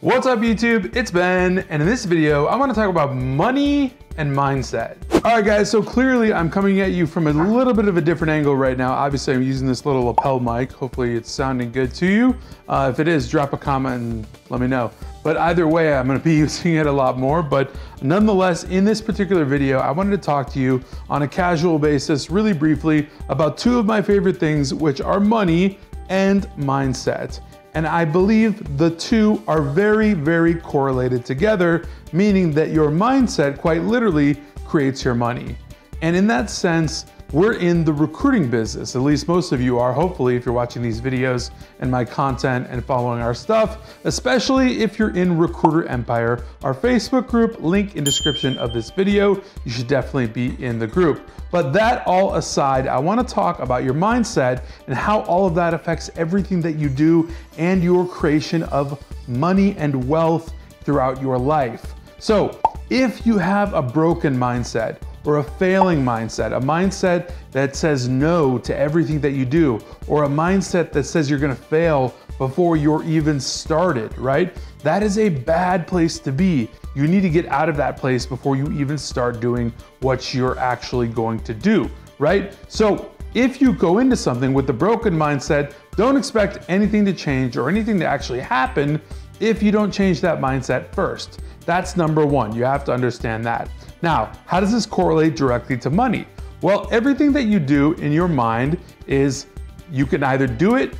What's up YouTube? It's Ben, and in this video, I want to talk about money and mindset. All right guys, so clearly I'm coming at you from a little bit of a different angle right now. Obviously I'm using this little lapel mic. Hopefully it's sounding good to you. If it is, drop a comment and let me know. But either way, I'm gonna be using it a lot more. But nonetheless, in this particular video, I wanted to talk to you on a casual basis, really briefly, about two of my favorite things, which are money and mindset. And I believe the two are very, very correlated together, meaning that your mindset quite literally creates your money. And in that sense, we're in the recruiting business, at least most of you are, hopefully, if you're watching these videos and my content and following our stuff, especially if you're in Recruiter Empire, our Facebook group, link in description of this video. You should definitely be in the group. But that all aside, I want to talk about your mindset and how all of that affects everything that you do and your creation of money and wealth throughout your life. So if you have a broken mindset, or a failing mindset, a mindset that says no to everything that you do, or a mindset that says you're gonna fail before you're even started, right? That is a bad place to be. You need to get out of that place before you even start doing what you're actually going to do, right? So if you go into something with a broken mindset, don't expect anything to change or anything to actually happen if you don't change that mindset first. That's number one, you have to understand that. Now, how does this correlate directly to money? Well, everything that you do in your mind is you can either do it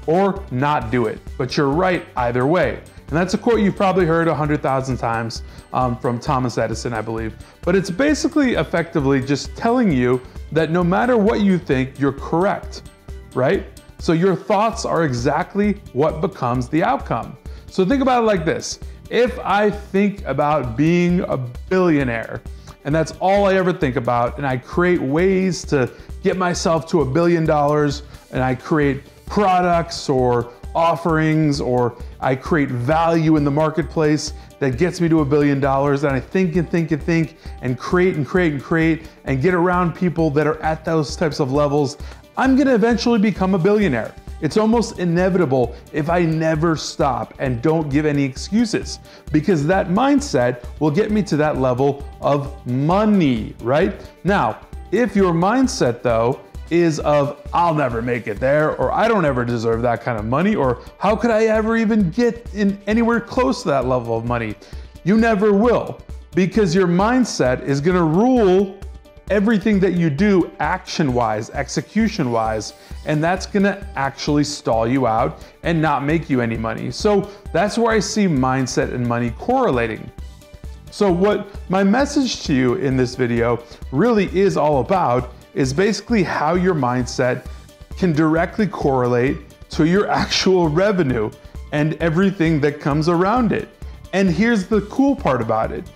or not do it, but you're right either way. And that's a quote you've probably heard 100,000 times from Thomas Edison, I believe. But it's basically effectively just telling you that no matter what you think, you're correct, right? So your thoughts are exactly what becomes the outcome. So think about it like this. If I think about being a billionaire, and that's all I ever think about, and I create ways to get myself to $1 billion, and I create products or offerings, or I create value in the marketplace that gets me to $1 billion, and I think and think and think, and create and create and create, and get around people that are at those types of levels, I'm gonna eventually become a billionaire. It's almost inevitable if I never stop and don't give any excuses, because that mindset will get me to that level of money, right? Now, if your mindset though is of I'll never make it there, or I don't ever deserve that kind of money, or how could I ever even get in anywhere close to that level of money? You never will, because your mindset is gonna rule everything that you do action-wise, execution-wise, and that's gonna actually stall you out and not make you any money. So that's where I see mindset and money correlating. So what my message to you in this video really is all about is basically how your mindset can directly correlate to your actual revenue and everything that comes around it. And here's the cool part about it.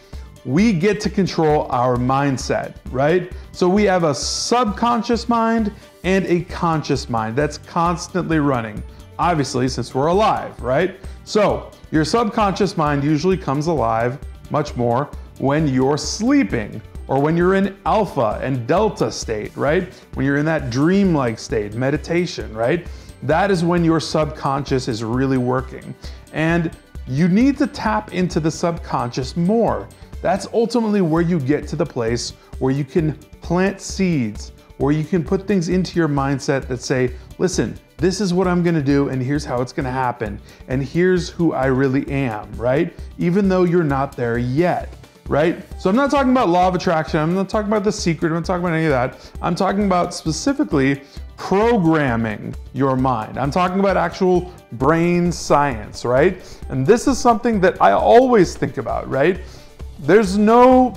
We get to control our mindset, right? So we have a subconscious mind and a conscious mind that's constantly running, obviously, since we're alive, right? So your subconscious mind usually comes alive much more when you're sleeping, or when you're in alpha and delta state, right? When you're in that dreamlike state, meditation, right? That is when your subconscious is really working. And you need to tap into the subconscious more. That's ultimately where you get to the place where you can plant seeds, where you can put things into your mindset that say, listen, this is what I'm gonna do, and here's how it's gonna happen, and here's who I really am, right? Even though you're not there yet, right? So I'm not talking about law of attraction, I'm not talking about The Secret, I'm not talking about any of that. I'm talking about specifically programming your mind. I'm talking about actual brain science, right? And this is something that I always think about, right? There's no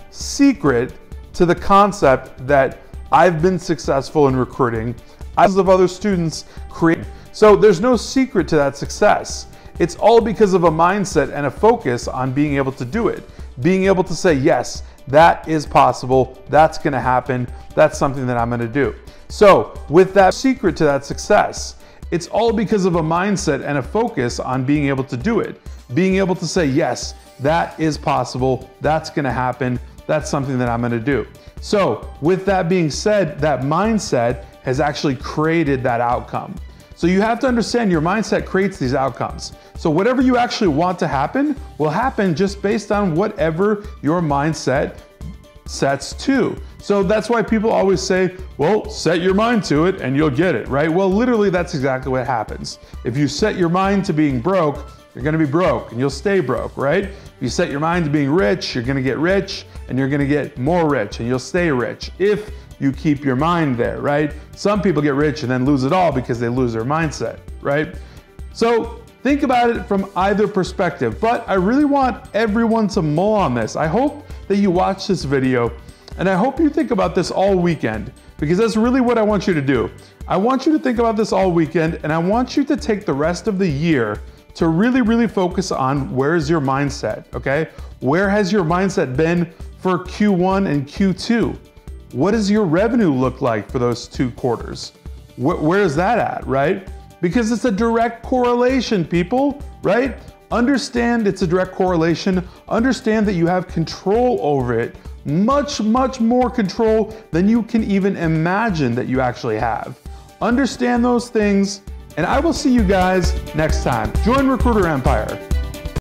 secret to the concept that I've been successful in recruiting, as of other students create. So there's no secret to that success. It's all because of a mindset and a focus on being able to do it. Being able to say, yes, that is possible, that's gonna happen, that's something that I'm gonna do. So with that secret to that success, it's all because of a mindset and a focus on being able to do it. Being able to say, yes, that is possible, that's gonna happen, that's something that I'm gonna do. So with that being said, that mindset has actually created that outcome. So you have to understand your mindset creates these outcomes. So whatever you actually want to happen will happen just based on whatever your mindset sets to. So that's why people always say, well, set your mind to it and you'll get it, right? Well, literally that's exactly what happens. If you set your mind to being broke, you're gonna be broke and you'll stay broke, right? If you set your mind to being rich, you're gonna get rich and you're gonna get more rich and you'll stay rich if you keep your mind there, right? Some people get rich and then lose it all because they lose their mindset, right? So think about it from either perspective, but I really want everyone to mull on this. I hope that you watch this video and I hope you think about this all weekend because that's really what I want you to do. I want you to think about this all weekend and I want you to take the rest of the year to really, really focus on where's your mindset, okay? Where has your mindset been for Q1 and Q2? What does your revenue look like for those 2 quarters? Where is that at, right? Because it's a direct correlation, people, right? Understand it's a direct correlation. Understand that you have control over it. Much, much more control than you can even imagine that you actually have. Understand those things, and I will see you guys next time. Join Recruiter Empire.